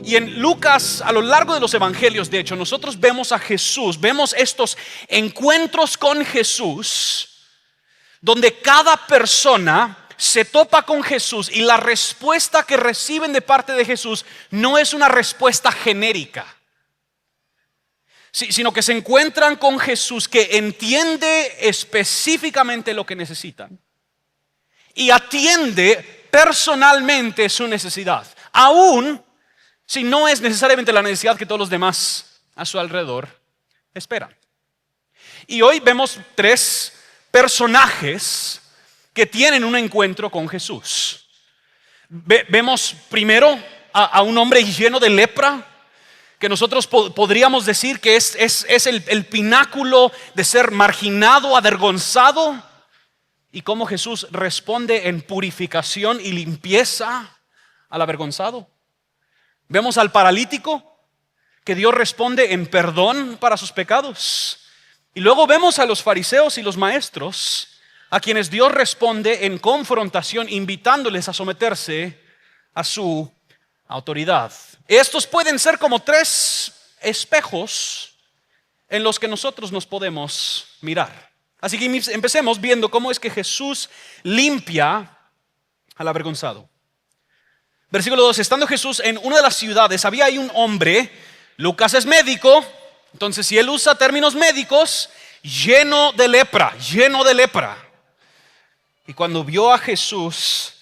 Y en Lucas, a lo largo de los evangelios, de hecho, nosotros vemos a Jesús, vemos estos encuentros con Jesús, donde cada persona se topa con Jesús y la respuesta que reciben de parte de Jesús no es una respuesta genérica, sino que se encuentran con Jesús que entiende específicamente lo que necesitan y atiende personalmente su necesidad, aún si no es necesariamente la necesidad que todos los demás a su alrededor esperan. Y hoy vemos tres personajes que tienen un encuentro con Jesús. Vemos primero a un hombre lleno de lepra, que nosotros podríamos decir que es el pináculo de ser marginado, avergonzado, y cómo Jesús responde en purificación y limpieza al avergonzado. Vemos al paralítico, que Dios responde en perdón para sus pecados. Y luego vemos a los fariseos y los maestros, a quienes Dios responde en confrontación, invitándoles a someterse a su autoridad. Estos pueden ser como tres espejos en los que nosotros nos podemos mirar. Así que empecemos viendo cómo es que Jesús limpia al avergonzado. Versículo 2, estando Jesús en una de las ciudades, había ahí un hombre, Lucas es médico, entonces si él usa términos médicos, lleno de lepra. Y cuando vio a Jesús,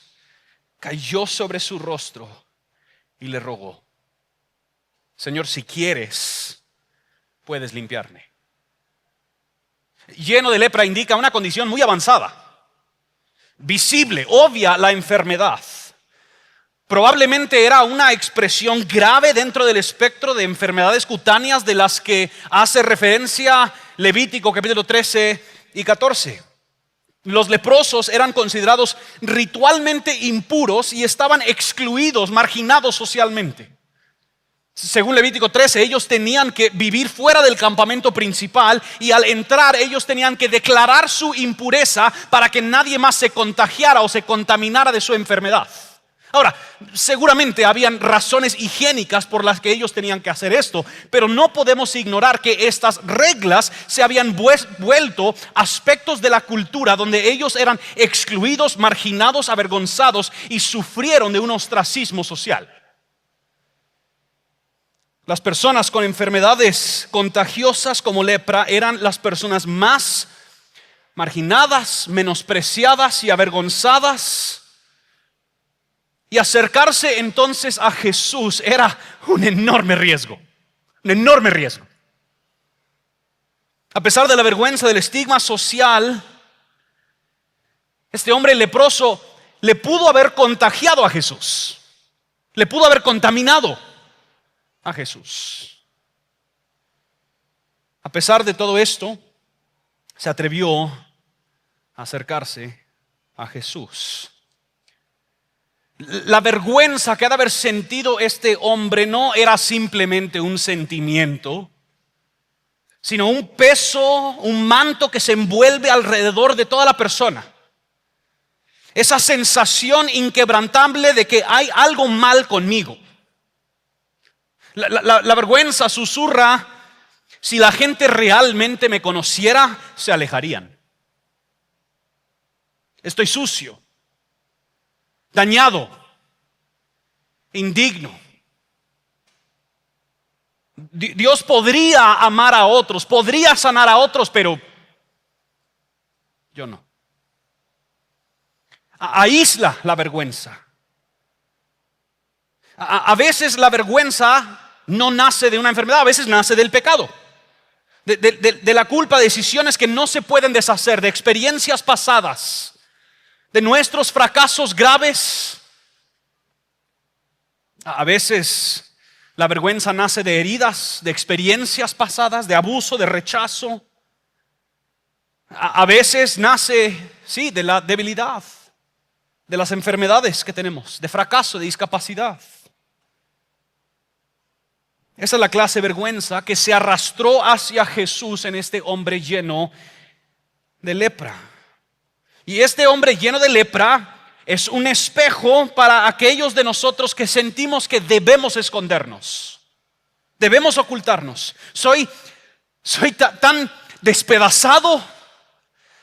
cayó sobre su rostro y le rogó: Señor, si quieres, puedes limpiarme. Lleno de lepra indica una condición muy avanzada, visible, obvia la enfermedad. Probablemente era una expresión grave dentro del espectro de enfermedades cutáneas de las que hace referencia Levítico capítulo 13 y 14. Los leprosos eran considerados ritualmente impuros y estaban excluidos, marginados socialmente. Según Levítico 13, ellos tenían que vivir fuera del campamento principal y al entrar ellos tenían que declarar su impureza para que nadie más se contagiara o se contaminara de su enfermedad. Ahora, seguramente habían razones higiénicas por las que ellos tenían que hacer esto, pero no podemos ignorar que estas reglas se habían vuelto aspectos de la cultura donde ellos eran excluidos, marginados, avergonzados y sufrieron de un ostracismo social. Las personas con enfermedades contagiosas como lepra eran las personas más marginadas, menospreciadas y avergonzadas. Y acercarse entonces a Jesús era un enorme riesgo. A pesar de la vergüenza, del estigma social, este hombre leproso le pudo haber contagiado a Jesús. Le pudo haber contaminado a Jesús. A pesar de todo esto, se atrevió a acercarse a Jesús. La vergüenza que ha de haber sentido este hombre no era simplemente un sentimiento, sino un peso, un manto que se envuelve alrededor de toda la persona. Esa sensación inquebrantable de que hay algo mal conmigo. La vergüenza susurra: si la gente realmente me conociera, se alejarían. Estoy sucio, dañado, indigno. Dios podría amar a otros, podría sanar a otros, pero yo no. Aísla la vergüenza. A veces la vergüenza no nace de una enfermedad, a veces nace del pecado, de la culpa, de decisiones que no se pueden deshacer, de experiencias pasadas, de nuestros fracasos graves. A veces la vergüenza nace de heridas, de experiencias pasadas, de abuso, de rechazo. A veces nace, sí, de la debilidad, de las enfermedades que tenemos, de fracaso, de discapacidad. Esa es la clase de vergüenza que se arrastró hacia Jesús en este hombre lleno de lepra. Y este hombre lleno de lepra es un espejo para aquellos de nosotros que sentimos que debemos escondernos, debemos ocultarnos. Soy tan despedazado,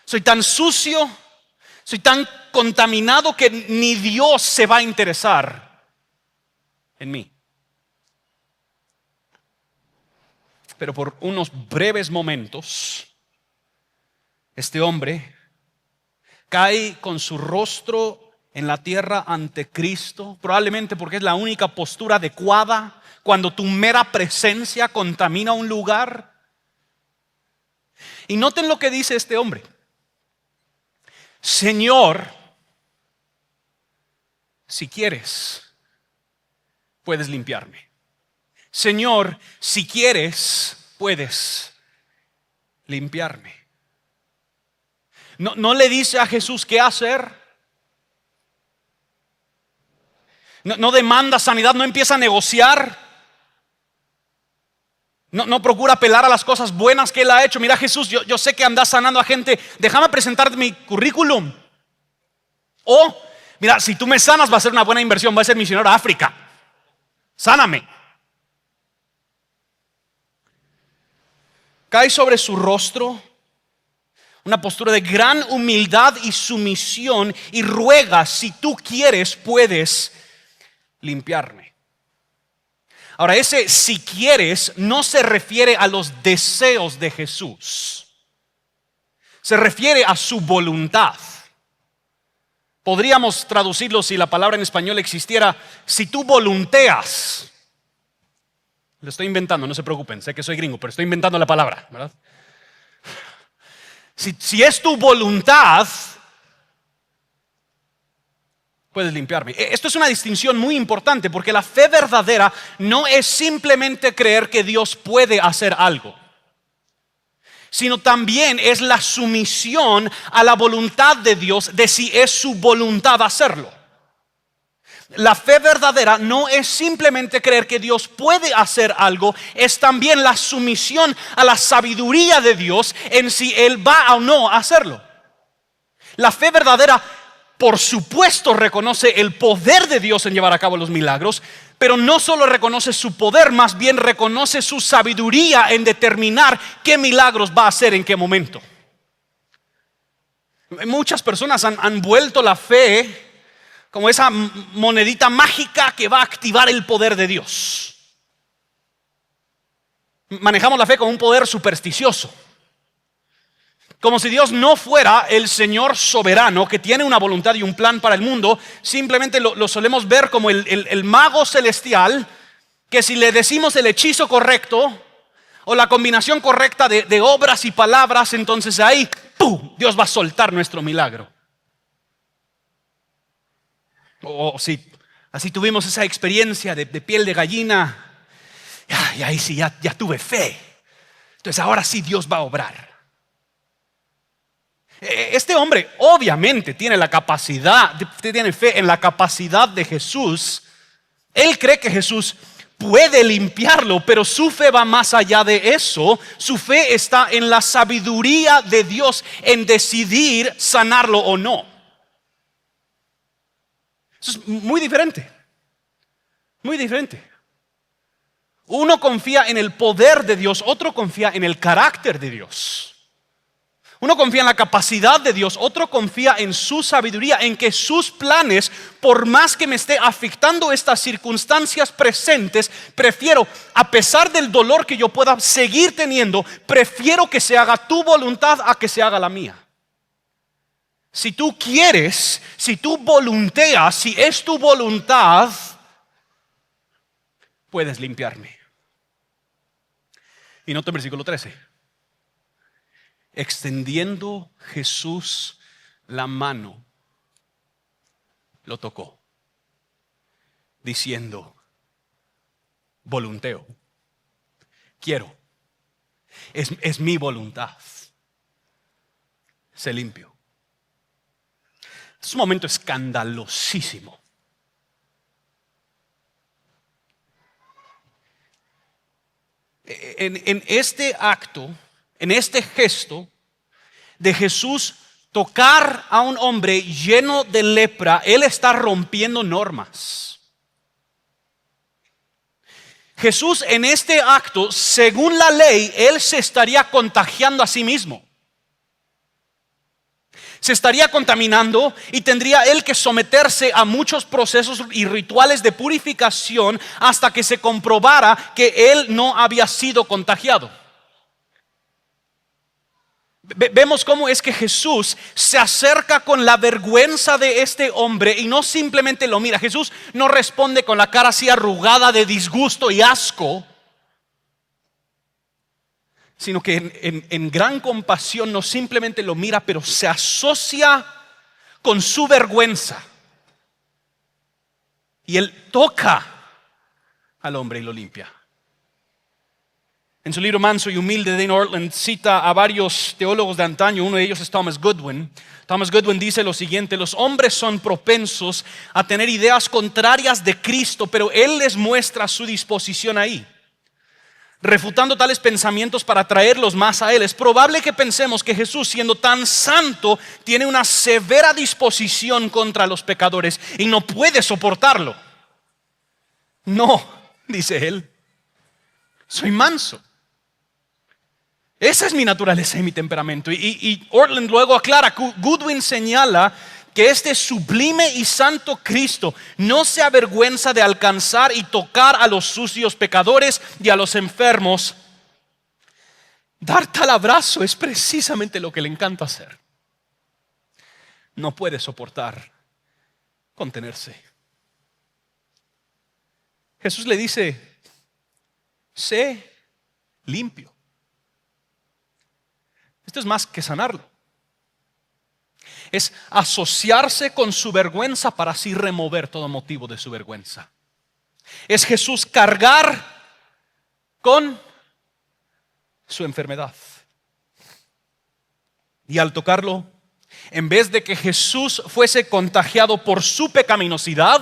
soy tan sucio, soy tan contaminado que ni Dios se va a interesar en mí. Pero por unos breves momentos, este hombre cae con su rostro en la tierra ante Cristo, probablemente porque es la única postura adecuada cuando tu mera presencia contamina un lugar. Y noten lo que dice este hombre: Señor, si quieres, puedes limpiarme. Señor, si quieres, puedes limpiarme. No le dice a Jesús qué hacer. No demanda sanidad, no empieza a negociar. No procura apelar a las cosas buenas que Él ha hecho. Mira, Jesús, yo sé que andas sanando a gente. Déjame presentarte mi currículum. O, mira, si tú me sanas va a ser una buena inversión. Voy a ser misionero a África. Sáname. Cae sobre su rostro una postura de gran humildad y sumisión y ruega: si tú quieres, puedes limpiarme. Ahora, ese si quieres no se refiere a los deseos de Jesús, se refiere a su voluntad. Podríamos traducirlo, si la palabra en español existiera: si tú volunteas. Lo estoy inventando, no se preocupen, sé que soy gringo, pero estoy inventando la palabra, ¿verdad? Si es tu voluntad, puedes limpiarme. Esto es una distinción muy importante, porque la fe verdadera no es simplemente creer que Dios puede hacer algo, sino también es la sumisión a la voluntad de Dios, de si es su voluntad hacerlo. La fe verdadera no es simplemente creer que Dios puede hacer algo, es también la sumisión a la sabiduría de Dios en si Él va o no a hacerlo. La fe verdadera, por supuesto, reconoce el poder de Dios en llevar a cabo los milagros, pero no solo reconoce su poder, más bien reconoce su sabiduría en determinar qué milagros va a hacer en qué momento. Muchas personas han vuelto la fe como esa monedita mágica que va a activar el poder de Dios. Manejamos la fe como un poder supersticioso, como si Dios no fuera el Señor soberano que tiene una voluntad y un plan para el mundo. Simplemente lo solemos ver como el mago celestial, que si le decimos el hechizo correcto o la combinación correcta de obras y palabras, entonces ahí ¡pum!, Dios va a soltar nuestro milagro. O si así tuvimos esa experiencia de piel de gallina, y ahí sí ya tuve fe, entonces ahora sí Dios va a obrar. Este hombre obviamente tiene la capacidad, tiene fe en la capacidad de Jesús. Él cree que Jesús puede limpiarlo, pero su fe va más allá de eso. Su fe está en la sabiduría de Dios en decidir sanarlo o no. Eso es muy diferente, muy diferente. Uno confía en el poder de Dios, otro confía en el carácter de Dios. Uno confía en la capacidad de Dios, otro confía en su sabiduría, en que sus planes, por más que me esté afectando estas circunstancias presentes, prefiero, a pesar del dolor que yo pueda seguir teniendo, prefiero que se haga tu voluntad a que se haga la mía. Si tú quieres, si tú volunteas, si es tu voluntad, puedes limpiarme. Y nota el versículo 13. Extendiendo Jesús la mano, lo tocó, diciendo: volunteo, quiero, es mi voluntad, sé limpio. Es un momento escandalosísimo. En este acto, en este gesto de Jesús tocar a un hombre lleno de lepra, él está rompiendo normas. Jesús en este acto, según la ley, él se estaría contagiando a sí mismo. Se estaría contaminando y tendría él que someterse a muchos procesos y rituales de purificación hasta que se comprobara que él no había sido contagiado. Vemos cómo es que Jesús se acerca con la vergüenza de este hombre y no simplemente lo mira. Jesús no responde con la cara así arrugada de disgusto y asco, sino que en gran compasión no simplemente lo mira, pero se asocia con su vergüenza. Y él toca al hombre y lo limpia. En su libro Manso y Humilde, Dane Ortlund cita a varios teólogos de antaño. Uno de ellos es Thomas Goodwin. Thomas Goodwin dice lo siguiente: los hombres son propensos a tener ideas contrarias de Cristo, pero Él les muestra su disposición ahí, refutando tales pensamientos para traerlos más a Él. Es probable que pensemos que Jesús, siendo tan santo, tiene una severa disposición contra los pecadores y no puede soportarlo. No, dice Él, soy manso. Esa es mi naturaleza y mi temperamento. Y Ortlund luego aclara, Goodwin señala que este sublime y santo Cristo no se avergüenza de alcanzar y tocar a los sucios pecadores y a los enfermos. Dar tal abrazo es precisamente lo que le encanta hacer. No puede soportar contenerse. Jesús le dice: sé limpio. Esto es más que sanarlo. Es asociarse con su vergüenza para así remover todo motivo de su vergüenza. Es Jesús cargar con su enfermedad. Y al tocarlo, en vez de que Jesús fuese contagiado por su pecaminosidad,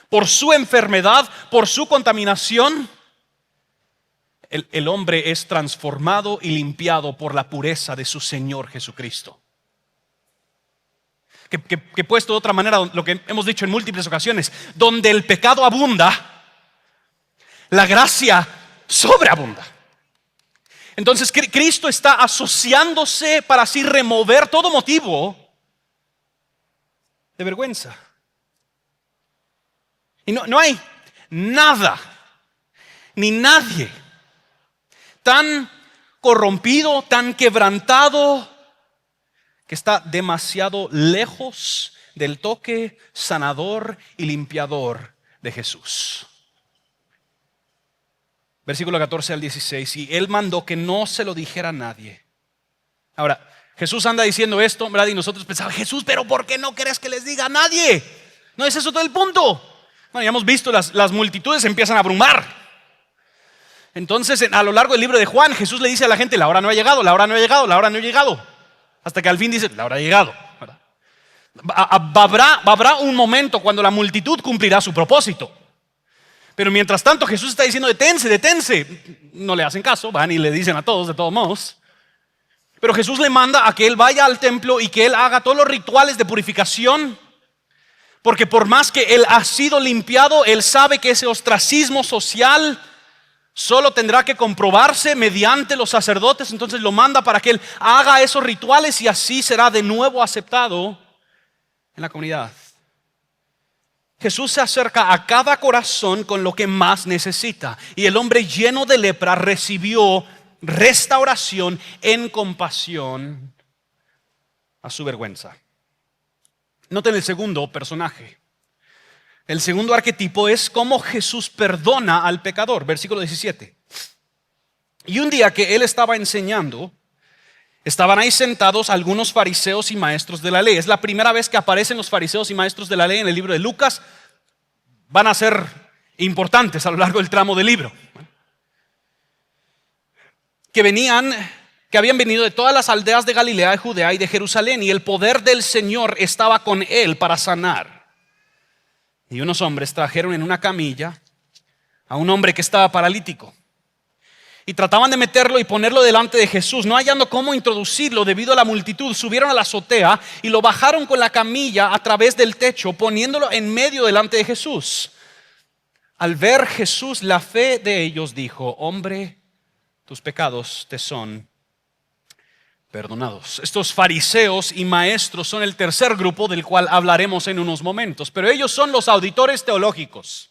por su enfermedad, por su contaminación, el hombre es transformado y limpiado por la pureza de su Señor Jesucristo. Que puesto de otra manera, lo que hemos dicho en múltiples ocasiones, donde el pecado abunda, la gracia sobreabunda. Entonces Cristo está asociándose para así remover todo motivo de vergüenza. Y no hay nada ni nadie tan corrompido, tan quebrantado, que está demasiado lejos del toque sanador y limpiador de Jesús. Versículo 14 al 16. Y Él mandó que no se lo dijera a nadie. Ahora, Jesús anda diciendo esto, ¿verdad? Y nosotros pensamos: Jesús, pero ¿por qué no querés que les diga a nadie? No es eso todo el punto. Bueno, ya hemos visto, las multitudes empiezan a abrumar. Entonces, a lo largo del libro de Juan, Jesús le dice a la gente: la hora no ha llegado, la hora no ha llegado, la hora no ha llegado. Hasta que al fin dice: la hora ha llegado. Habrá un momento cuando la multitud cumplirá su propósito. Pero mientras tanto Jesús está diciendo: deténse, deténse. No le hacen caso, van y le dicen a todos de todos modos. Pero Jesús le manda a que él vaya al templo y que él haga todos los rituales de purificación. Porque por más que él ha sido limpiado, él sabe que ese ostracismo social solo tendrá que comprobarse mediante los sacerdotes. Entonces lo manda para que él haga esos rituales y así será de nuevo aceptado en la comunidad. Jesús se acerca a cada corazón con lo que más necesita. Y el hombre lleno de lepra recibió restauración en compasión a su vergüenza. Noten el segundo personaje. El segundo arquetipo es cómo Jesús perdona al pecador. Versículo 17. Y un día que él estaba enseñando, estaban ahí sentados algunos fariseos y maestros de la ley. Es la primera vez que aparecen los fariseos y maestros de la ley en el libro de Lucas. Van a ser importantes a lo largo del tramo del libro. Que habían venido de todas las aldeas de Galilea, de Judea y de Jerusalén. Y el poder del Señor estaba con él para sanar. Y unos hombres trajeron en una camilla a un hombre que estaba paralítico. y trataban de meterlo y ponerlo delante de Jesús. No hallando cómo introducirlo debido a la multitud, subieron a la azotea y lo bajaron con la camilla a través del techo, poniéndolo en medio delante de Jesús. Al ver Jesús la fe de ellos, dijo: hombre, tus pecados te son perdonados. Estos fariseos y maestros son el tercer grupo del cual hablaremos en unos momentos, pero ellos son los auditores teológicos.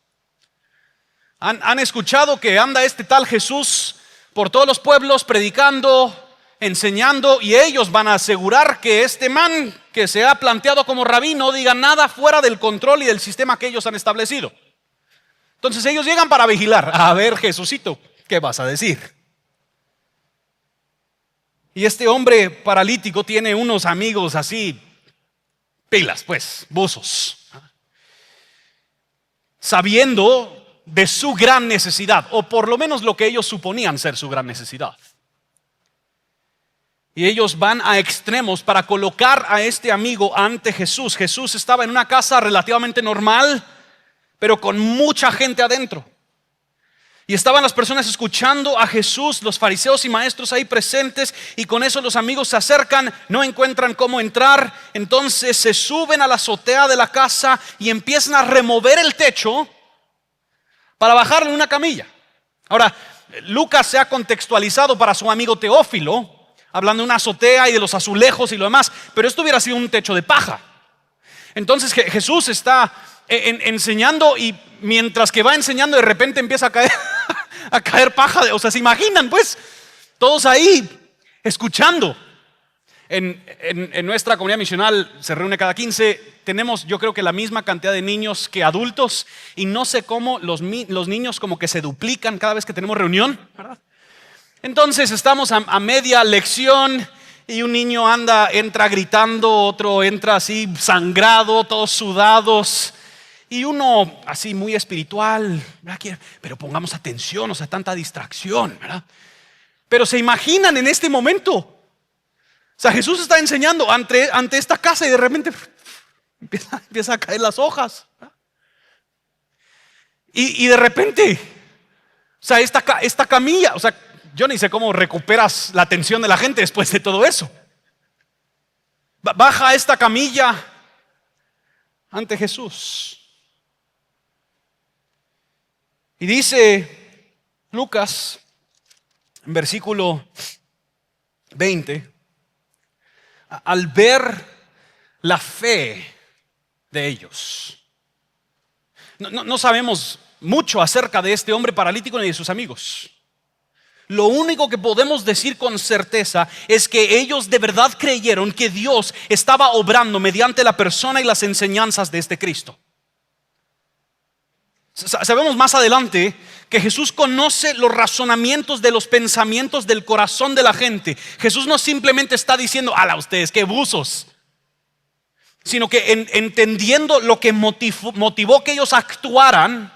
Han escuchado que anda este tal Jesús por todos los pueblos predicando, enseñando, y ellos van a asegurar que este man que se ha planteado como rabí no diga nada fuera del control y del sistema que ellos han establecido. Entonces ellos llegan para vigilar. A ver, Jesucito, ¿qué vas a decir? Y este hombre paralítico tiene unos amigos así, pilas pues, buzos, sabiendo de su gran necesidad, o por lo menos lo que ellos suponían ser su gran necesidad. Y ellos van a extremos para colocar a este amigo ante Jesús. Jesús estaba en una casa relativamente normal, pero con mucha gente adentro. Y estaban las personas escuchando a Jesús, los fariseos y maestros ahí presentes, y con eso los amigos se acercan, no encuentran cómo entrar, entonces se suben a la azotea de la casa y empiezan a remover el techo para bajarle una camilla. Ahora, Lucas se ha contextualizado para su amigo Teófilo, hablando de una azotea y de los azulejos y lo demás, pero esto hubiera sido un techo de paja. Entonces Jesús está enseñando, y mientras que va enseñando de repente empieza a caer paja. O sea, ¿se imaginan pues? Todos ahí escuchando. En nuestra comunidad misional se reúne cada 15. Tenemos, yo creo que la misma cantidad de niños que adultos, y no sé cómo los niños como que se duplican cada vez que tenemos reunión, ¿verdad? Entonces estamos a media lección y un niño entra gritando, otro entra así sangrado, todos sudados, y uno así muy espiritual, ¿verdad? Pero pongamos atención, o sea, tanta distracción, ¿verdad? Pero se imaginan en este momento, o sea, Jesús está enseñando ante esta casa y de repente empieza a caer las hojas, ¿verdad? Y de repente, o sea, esta camilla, o sea, yo ni sé cómo recuperas la atención de la gente después de todo eso. Baja esta camilla ante Jesús. Y dice Lucas, en versículo 20, al ver la fe de ellos. No sabemos mucho acerca de este hombre paralítico ni de sus amigos. Lo único que podemos decir con certeza es que ellos de verdad creyeron que Dios estaba obrando mediante la persona y las enseñanzas de este Cristo. Sabemos más adelante que Jesús conoce los razonamientos de los pensamientos del corazón de la gente. Jesús no simplemente está diciendo: ala, ustedes qué buzos, sino que entendiendo lo que motivó que ellos actuaran,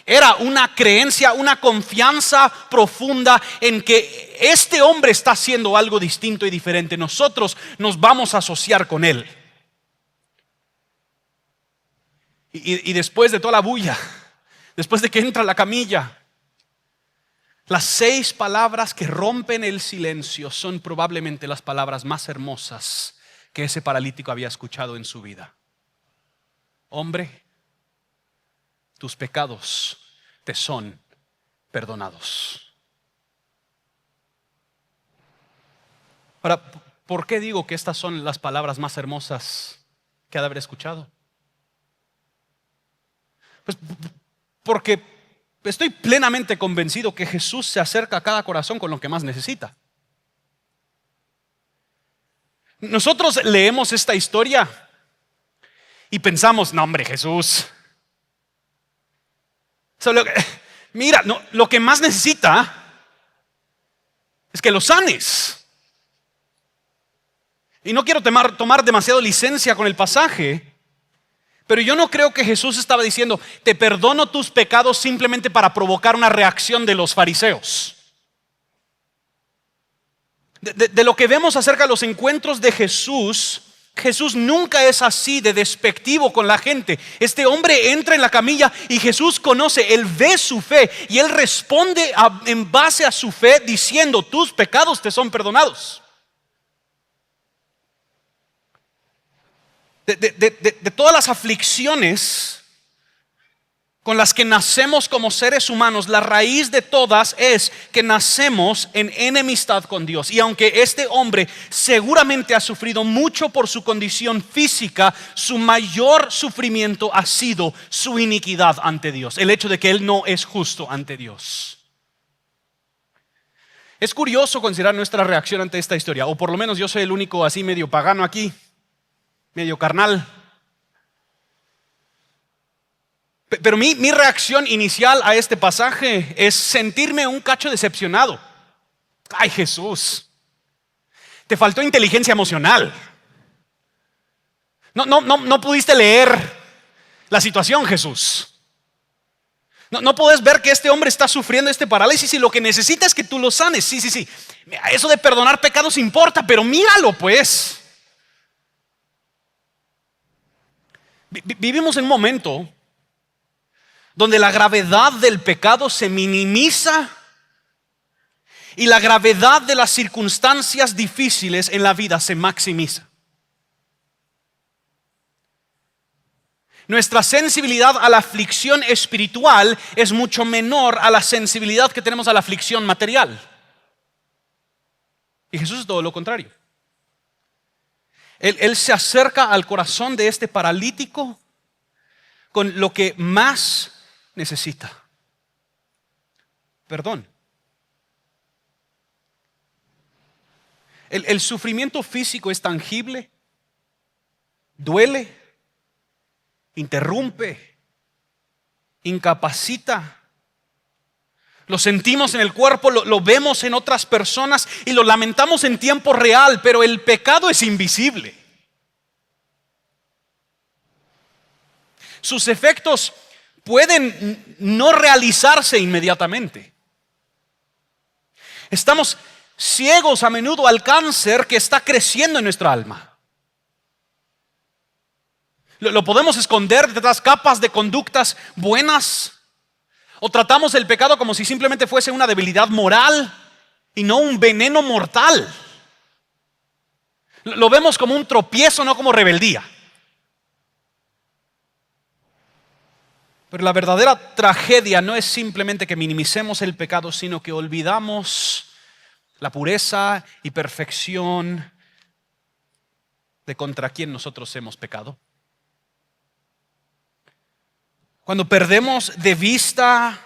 era una creencia, una confianza profunda en que este hombre está haciendo algo distinto y diferente. Nosotros nos vamos a asociar con él. Y después de toda la bulla, después de que entra la camilla, las 6 palabras que rompen el silencio son probablemente las palabras más hermosas que ese paralítico había escuchado en su vida. Hombre, tus pecados te son perdonados. Ahora, ¿por qué digo que estas son las palabras más hermosas que ha de haber escuchado? Pues porque estoy plenamente convencido que Jesús se acerca a cada corazón con lo que más necesita. Nosotros leemos esta historia y pensamos: no, hombre, Jesús, mira, lo que más necesita es que lo sanes. Y no quiero tomar demasiado licencia con el pasaje, pero yo no creo que Jesús estaba diciendo: te perdono tus pecados simplemente para provocar una reacción de los fariseos. De lo que vemos acerca de los encuentros de Jesús Jesús nunca es así de despectivo con la gente. Este hombre entra en la camilla y Jesús conoce, él ve su fe y él responde en base a su fe diciendo: tus pecados te son perdonados. De todas las aflicciones con las que nacemos como seres humanos, la raíz de todas es que nacemos en enemistad con Dios. Y aunque este hombre seguramente ha sufrido mucho por su condición física, su mayor sufrimiento ha sido su iniquidad ante Dios, el hecho de que él no es justo ante Dios. Es curioso considerar nuestra reacción ante esta historia, o por lo menos yo soy el único así medio pagano aquí, medio carnal. Pero mi reacción inicial a este pasaje es sentirme un cacho decepcionado. Ay, Jesús, te faltó inteligencia emocional. No pudiste leer la situación, Jesús. No puedes ver que este hombre está sufriendo este parálisis y lo que necesita es que tú lo sanes. Sí. Eso de perdonar pecados importa, pero míralo pues. Vivimos en un momento donde la gravedad del pecado se minimiza y la gravedad de las circunstancias difíciles en la vida se maximiza. Nuestra sensibilidad a la aflicción espiritual es mucho menor a la sensibilidad que tenemos a la aflicción material. Y Jesús es todo lo contrario. Él se acerca al corazón de este paralítico con lo que más necesita: perdón. El sufrimiento físico es tangible, duele, interrumpe, incapacita. Lo sentimos en el cuerpo, lo vemos en otras personas y lo lamentamos en tiempo real, pero el pecado es invisible. Sus efectos pueden no realizarse inmediatamente. Estamos ciegos a menudo al cáncer que está creciendo en nuestra alma. Lo podemos esconder detrás de capas de conductas buenas, o tratamos el pecado como si simplemente fuese una debilidad moral y no un veneno mortal. Lo vemos como un tropiezo, no como rebeldía. Pero la verdadera tragedia no es simplemente que minimicemos el pecado, sino que olvidamos la pureza y perfección de contra quien nosotros hemos pecado. Cuando perdemos de vista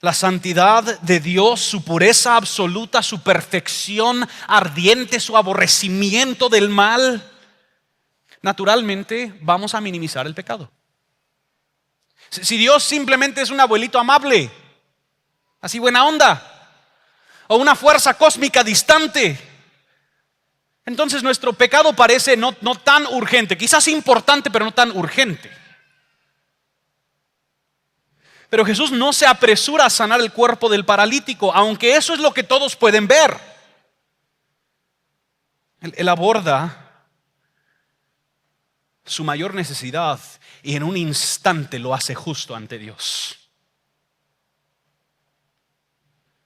la santidad de Dios, su pureza absoluta, su perfección ardiente, su aborrecimiento del mal, naturalmente vamos a minimizar el pecado. Si Dios simplemente es un abuelito amable, así buena onda, o una fuerza cósmica distante, entonces nuestro pecado parece no tan urgente, quizás importante, pero no tan urgente. Pero Jesús no se apresura a sanar el cuerpo del paralítico, aunque eso es lo que todos pueden ver. Él aborda su mayor necesidad y en un instante lo hace justo ante Dios.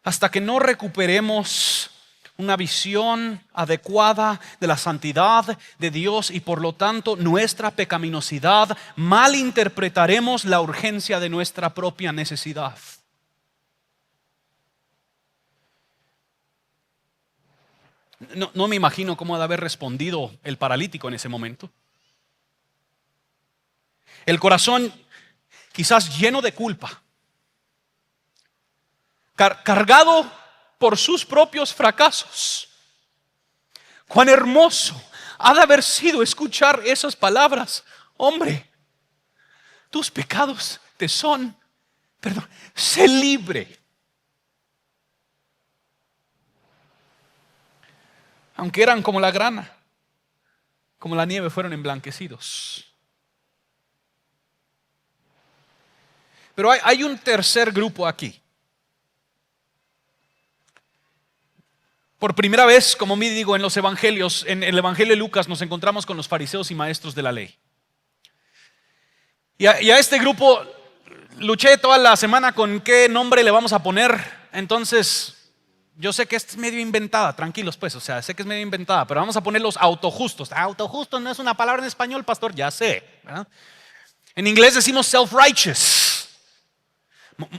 Hasta que no recuperemos una visión adecuada de la santidad de Dios y por lo tanto nuestra pecaminosidad, malinterpretaremos la urgencia de nuestra propia necesidad. No me imagino cómo ha de haber respondido el paralítico en ese momento. El corazón quizás lleno de culpa, cargado por sus propios fracasos. Cuán hermoso ha de haber sido escuchar esas palabras: hombre, tus pecados te son perdonados, sé libre. Aunque eran como la grana, como la nieve, fueron emblanquecidos. Pero hay un tercer grupo aquí. Por primera vez, como me digo, en los evangelios, en el evangelio de Lucas, nos encontramos con los fariseos y maestros de la ley. Y a este grupo luché toda la semana con qué nombre le vamos a poner. Entonces, yo sé que es medio inventada, tranquilos pues, sé que es medio inventada, pero vamos a poner los autojustos. Autojustos no es una palabra en español, pastor, ya sé, ¿verdad? En inglés decimos self-righteous,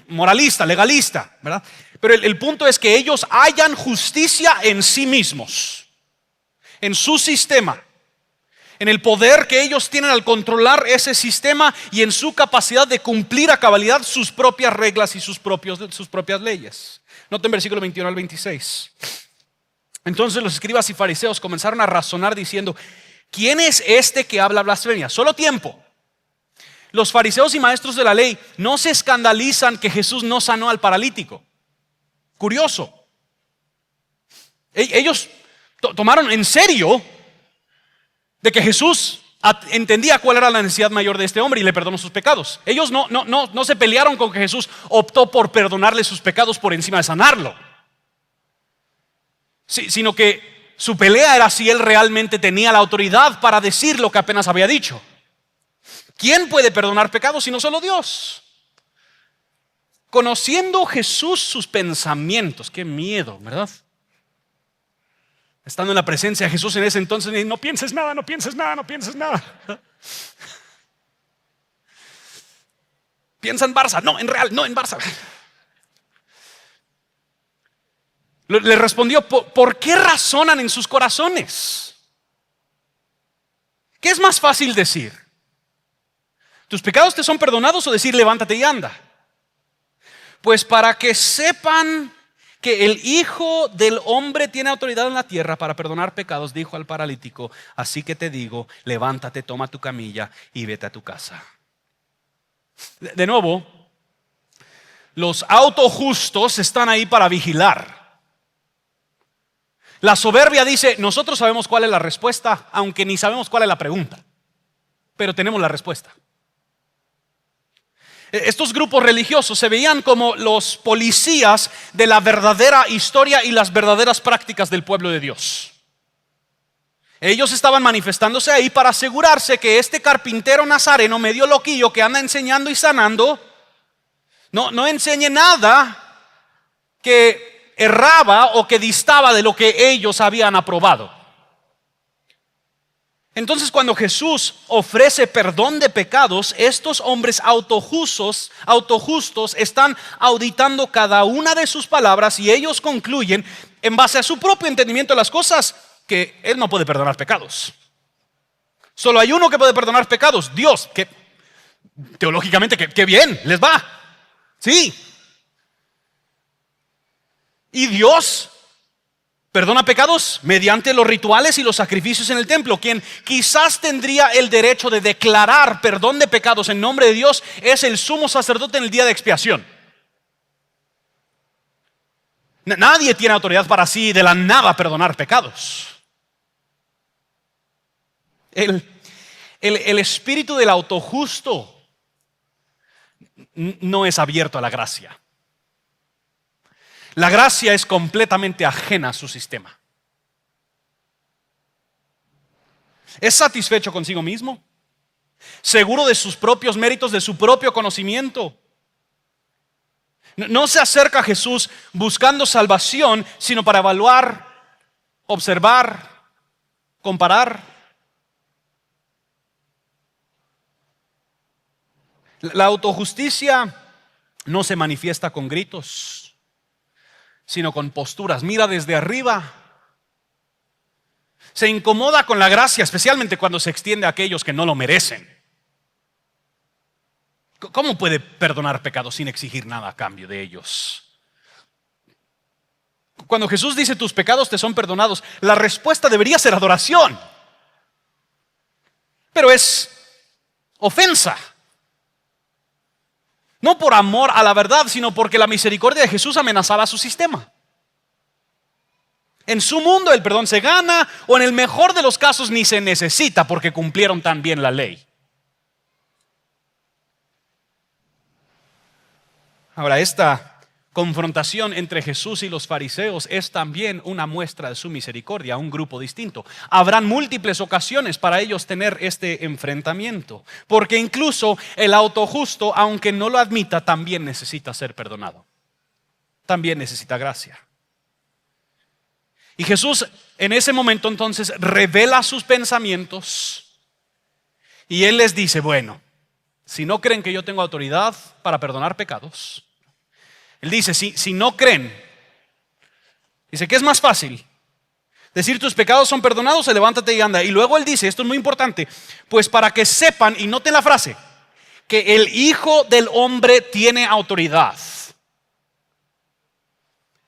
moralista, legalista, ¿verdad? Pero el punto es que ellos hallan justicia en sí mismos, en su sistema, en el poder que ellos tienen al controlar ese sistema y en su capacidad de cumplir a cabalidad sus propias reglas y sus propias leyes. Noten versículo 21 al 26. Entonces los escribas y fariseos comenzaron a razonar diciendo: ¿quién es este que habla blasfemia? Solo tiempo. Los fariseos y maestros de la ley no se escandalizan que Jesús no sanó al paralítico. Curioso. Ellos tomaron en serio de que Jesús entendía cuál era la necesidad mayor de este hombre y le perdonó sus pecados. Ellos no se pelearon con que Jesús optó por perdonarle sus pecados por encima de sanarlo, sino que su pelea era si él realmente tenía la autoridad para decir lo que apenas había dicho. ¿Quién puede perdonar pecados sino solo Dios? Conociendo Jesús sus pensamientos, qué miedo, ¿verdad? Estando en la presencia de Jesús en ese entonces, no pienses nada, no pienses nada, no pienses nada. Piensa en Barça, no, en Real, no, en Barça. Le respondió: ¿por qué razonan en sus corazones? ¿Qué es más fácil decir? ¿Tus pecados te son perdonados? O decir: levántate y anda. Pues para que sepan que el Hijo del Hombre tiene autoridad en la tierra para perdonar pecados, dijo al paralítico: así que te digo, levántate, toma tu camilla y vete a tu casa. De nuevo, los autojustos están ahí para vigilar. La soberbia dice: nosotros sabemos cuál es la respuesta, aunque ni sabemos cuál es la pregunta, pero tenemos la respuesta. Estos grupos religiosos se veían como los policías de la verdadera historia y las verdaderas prácticas del pueblo de Dios. Ellos estaban manifestándose ahí para asegurarse que este carpintero nazareno medio loquillo que anda enseñando y sanando no enseñe nada que erraba o que distaba de lo que ellos habían aprobado. Entonces, cuando Jesús ofrece perdón de pecados, estos hombres autojustos están auditando cada una de sus palabras y ellos concluyen, en base a su propio entendimiento de las cosas, que Él no puede perdonar pecados. Solo hay uno que puede perdonar pecados: Dios. Que teológicamente, que bien, les va. Sí. Y Dios perdona pecados mediante los rituales y los sacrificios en el templo. Quien quizás tendría el derecho de declarar perdón de pecados en nombre de Dios es el sumo sacerdote en el día de expiación. Nadie tiene autoridad para así de la nada perdonar pecados. El espíritu del autojusto no es abierto a la gracia. La gracia es completamente ajena a su sistema. ¿Es satisfecho consigo mismo? ¿Seguro de sus propios méritos, de su propio conocimiento? No se acerca a Jesús buscando salvación, sino para evaluar, observar, comparar. La autojusticia no se manifiesta con gritos, sino con posturas. Mira desde arriba. Se incomoda con la gracia, especialmente cuando se extiende a aquellos que no lo merecen. ¿Cómo puede perdonar pecados sin exigir nada a cambio de ellos? Cuando Jesús dice: tus pecados te son perdonados, la respuesta debería ser adoración. Pero es ofensa. No por amor a la verdad, sino porque la misericordia de Jesús amenazaba su sistema. En su mundo el perdón se gana, o en el mejor de los casos ni se necesita, porque cumplieron tan bien la ley. Ahora, esta confrontación entre Jesús y los fariseos es también una muestra de su misericordia a un grupo distinto. Habrán múltiples ocasiones para ellos tener este enfrentamiento, porque incluso el autojusto, aunque no lo admita, también necesita ser perdonado. También necesita gracia. Y Jesús en ese momento entonces revela sus pensamientos y Él les dice, bueno, si no creen que yo tengo autoridad para perdonar pecados, Él dice, si no creen, dice, ¿qué es más fácil? Decir tus pecados son perdonados, o levántate y anda. Y luego Él dice, esto es muy importante, pues para que sepan, y noten la frase, que el Hijo del Hombre tiene autoridad.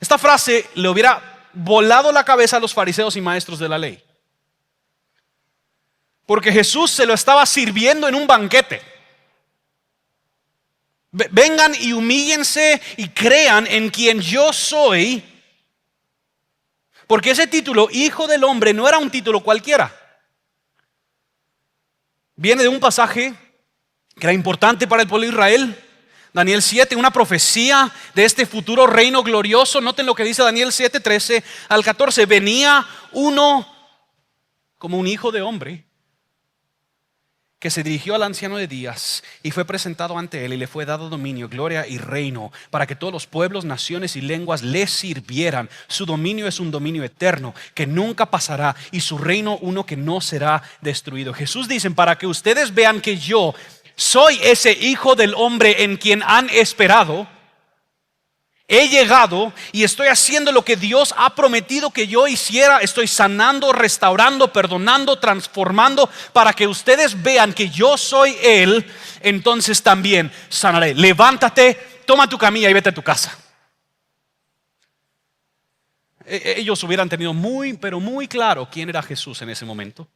Esta frase le hubiera volado la cabeza a los fariseos y maestros de la ley. Porque Jesús se lo estaba sirviendo en un banquete. Vengan y humíllense y crean en quien yo soy. Porque ese título, Hijo del Hombre, no era un título cualquiera. Viene de un pasaje que era importante para el pueblo de Israel. Daniel 7, una profecía de este futuro reino glorioso. Noten lo que dice Daniel 7, 13 al 14. Venía uno como un hijo de hombre, que se dirigió al anciano de días y fue presentado ante él y le fue dado dominio, gloria y reino para que todos los pueblos, naciones y lenguas le sirvieran. Su dominio es un dominio eterno que nunca pasará y su reino uno que no será destruido. Jesús dice, para que ustedes vean que yo soy ese Hijo del Hombre en quien han esperado, he llegado y estoy haciendo lo que Dios ha prometido que yo hiciera. Estoy sanando, restaurando, perdonando, transformando para que ustedes vean que yo soy Él. Entonces también sanaré. Levántate, toma tu camilla y vete a tu casa. Ellos hubieran tenido pero muy claro quién era Jesús en ese momento.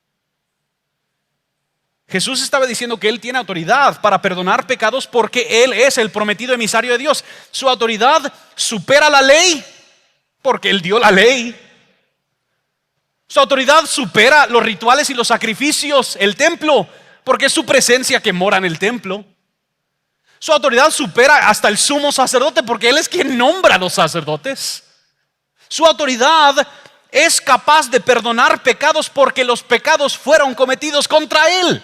Jesús estaba diciendo que Él tiene autoridad para perdonar pecados porque Él es el prometido emisario de Dios. Su autoridad supera la ley porque Él dio la ley. Su autoridad supera los rituales y los sacrificios, el templo, porque es su presencia que mora en el templo. Su autoridad supera hasta el sumo sacerdote porque Él es quien nombra a los sacerdotes. Su autoridad es capaz de perdonar pecados porque los pecados fueron cometidos contra Él.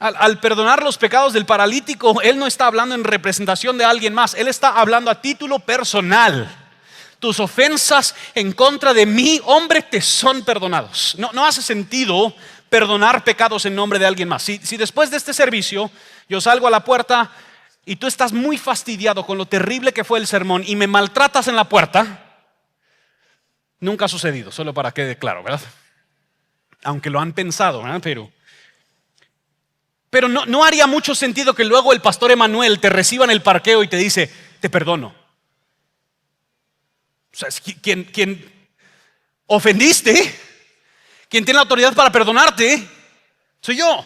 Al perdonar los pecados del paralítico, Él no está hablando en representación de alguien más. Él está hablando a título personal. Tus ofensas en contra de mí, hombre, te son perdonados. No hace sentido perdonar pecados en nombre de alguien más. Si después de este servicio yo salgo a la puerta y tú estás muy fastidiado con lo terrible que fue el sermón y me maltratas en la puerta, nunca ha sucedido, solo para que quede claro, ¿verdad? Aunque lo han pensado, ¿verdad? Pero no haría mucho sentido que luego el pastor Emanuel te reciba en el parqueo y te dice, te perdono. O sea, es quien ofendiste, quien tiene la autoridad para perdonarte, soy yo.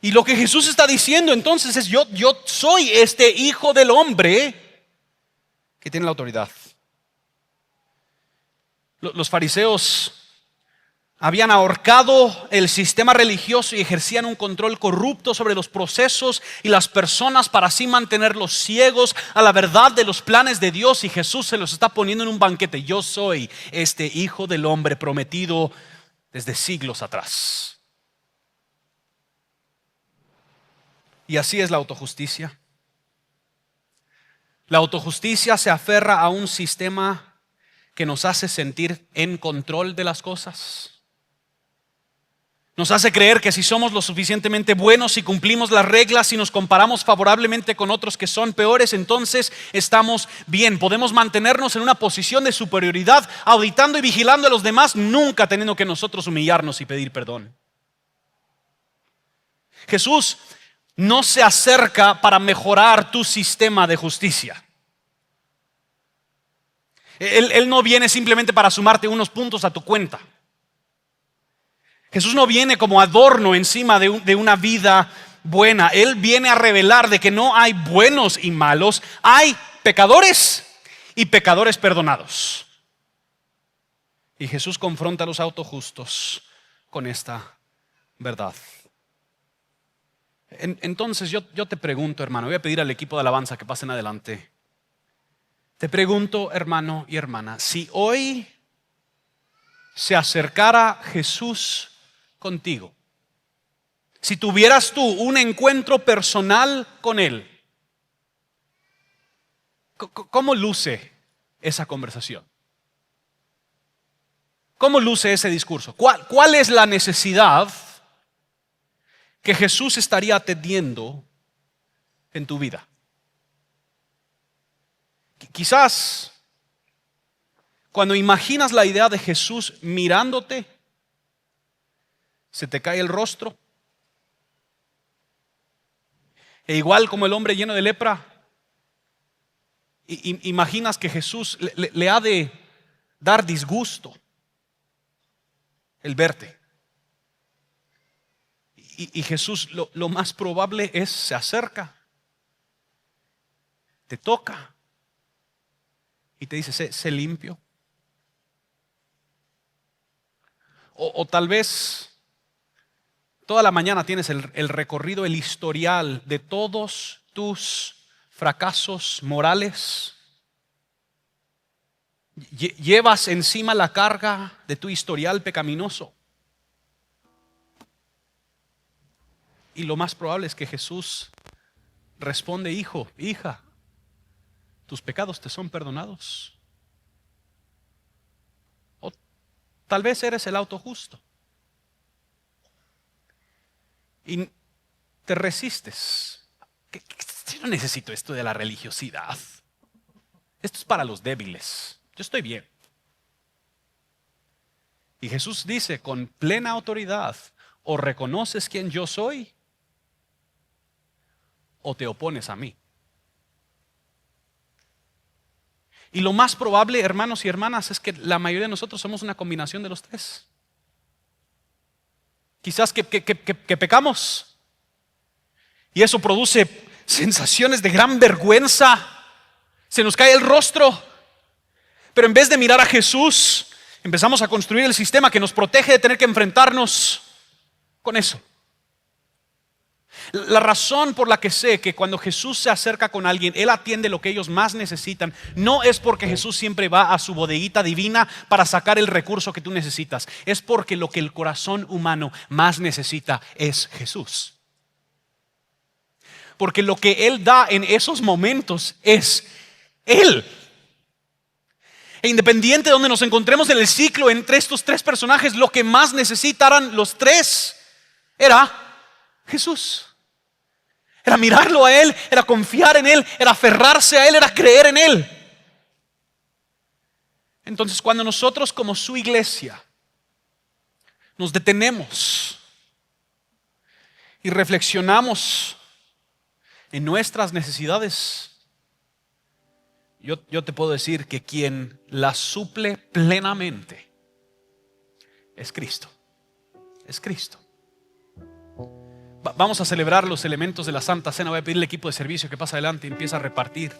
Y lo que Jesús está diciendo entonces es, yo soy este Hijo del Hombre que tiene la autoridad. Los fariseos habían ahorcado el sistema religioso y ejercían un control corrupto sobre los procesos y las personas para así mantenerlos ciegos a la verdad de los planes de Dios. Y Jesús se los está poniendo en un banquete. Yo soy este Hijo del Hombre prometido desde siglos atrás. Y así es la autojusticia. La autojusticia se aferra a un sistema que nos hace sentir en control de las cosas. Nos hace creer que si somos lo suficientemente buenos y cumplimos las reglas y nos comparamos favorablemente con otros que son peores, entonces estamos bien. Podemos mantenernos en una posición de superioridad, auditando y vigilando a los demás, nunca teniendo que nosotros humillarnos y pedir perdón. Jesús no se acerca para mejorar tu sistema de justicia. Él no viene simplemente para sumarte unos puntos a tu cuenta. Jesús no viene como adorno encima de una vida buena. Él viene a revelar de que no hay buenos y malos, hay pecadores y pecadores perdonados. Y Jesús confronta a los autojustos con esta verdad. Entonces yo te pregunto, hermano, voy a pedir al equipo de alabanza que pasen adelante. Te pregunto, hermano y hermana, si hoy se acercara Jesús contigo, si tuvieras tú un encuentro personal con Él, ¿cómo luce esa conversación? ¿Cómo luce ese discurso? ¿Cuál es la necesidad que Jesús estaría atendiendo en tu vida? Quizás cuando imaginas la idea de Jesús mirándote, se te cae el rostro. E igual como el hombre lleno de lepra, imaginas que Jesús le ha de dar disgusto el verte. Y Jesús lo más probable es se acerca, te toca y te dice, sé limpio. O tal vez toda la mañana tienes el recorrido, el historial de todos tus fracasos morales. Llevas encima la carga de tu historial pecaminoso. Y lo más probable es que Jesús responde, hijo, hija, tus pecados te son perdonados. O tal vez eres el auto justo y te resistes. Yo no necesito esto de la religiosidad. Esto es para los débiles. Yo estoy bien. Y Jesús dice con plena autoridad, o reconoces quién yo soy, o te opones a mí. Y lo más probable, hermanos y hermanas, es que la mayoría de nosotros somos una combinación de los tres. Quizás que pecamos y eso produce sensaciones de gran vergüenza, se nos cae el rostro, pero en vez de mirar a Jesús, empezamos a construir el sistema que nos protege de tener que enfrentarnos con eso. La razón por la que sé que cuando Jesús se acerca con alguien, Él atiende lo que ellos más necesitan, no es porque Jesús siempre va a su bodeguita divina para sacar el recurso que tú necesitas. Es porque lo que el corazón humano más necesita es Jesús. Porque lo que Él da en esos momentos es Él. E independiente de donde nos encontremos en el ciclo entre estos tres personajes, lo que más necesitaran los tres era Jesús. Era mirarlo a Él, era confiar en Él, era aferrarse a Él, era creer en Él. Entonces, cuando nosotros como su iglesia nos detenemos y reflexionamos en nuestras necesidades, yo te puedo decir que quien las suple plenamente es Cristo. Es Cristo. Vamos a celebrar los elementos de la Santa Cena. Voy a pedirle al equipo de servicio que pase adelante y empiece a repartir.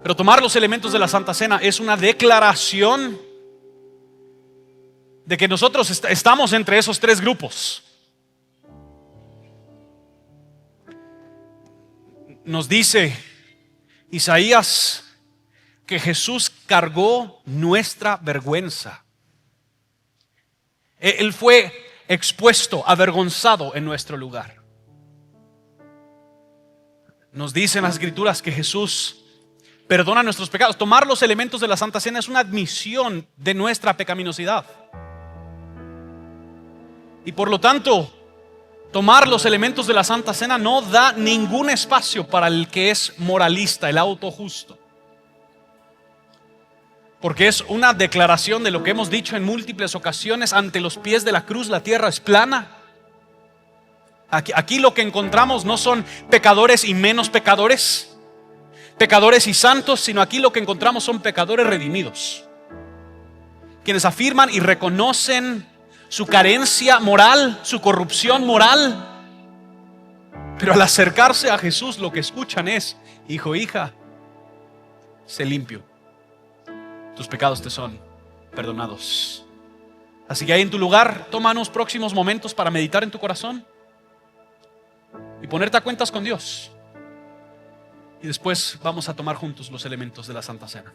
Pero tomar los elementos de la Santa Cena es una declaración de que nosotros estamos entre esos tres grupos. Nos dice Isaías que Jesús cargó nuestra vergüenza. Él fue expuesto, avergonzado en nuestro lugar. Nos dicen las Escrituras que Jesús perdona nuestros pecados. Tomar los elementos de la Santa Cena es una admisión de nuestra pecaminosidad. Y por lo tanto, tomar los elementos de la Santa Cena no da ningún espacio para el que es moralista, el autojusto. Porque es una declaración de lo que hemos dicho en múltiples ocasiones: ante los pies de la cruz la tierra es plana. Aquí lo que encontramos no son pecadores y menos pecadores, pecadores y santos, sino aquí lo que encontramos son pecadores redimidos, quienes afirman y reconocen su carencia moral, su corrupción moral. Pero al acercarse a Jesús, lo que escuchan es: hijo, hija, sé limpio, tus pecados te son perdonados. Así que ahí en tu lugar, toma unos próximos momentos para meditar en tu corazón. y ponerte a cuentas con Dios. Y después vamos a tomar juntos los elementos de la Santa Cena.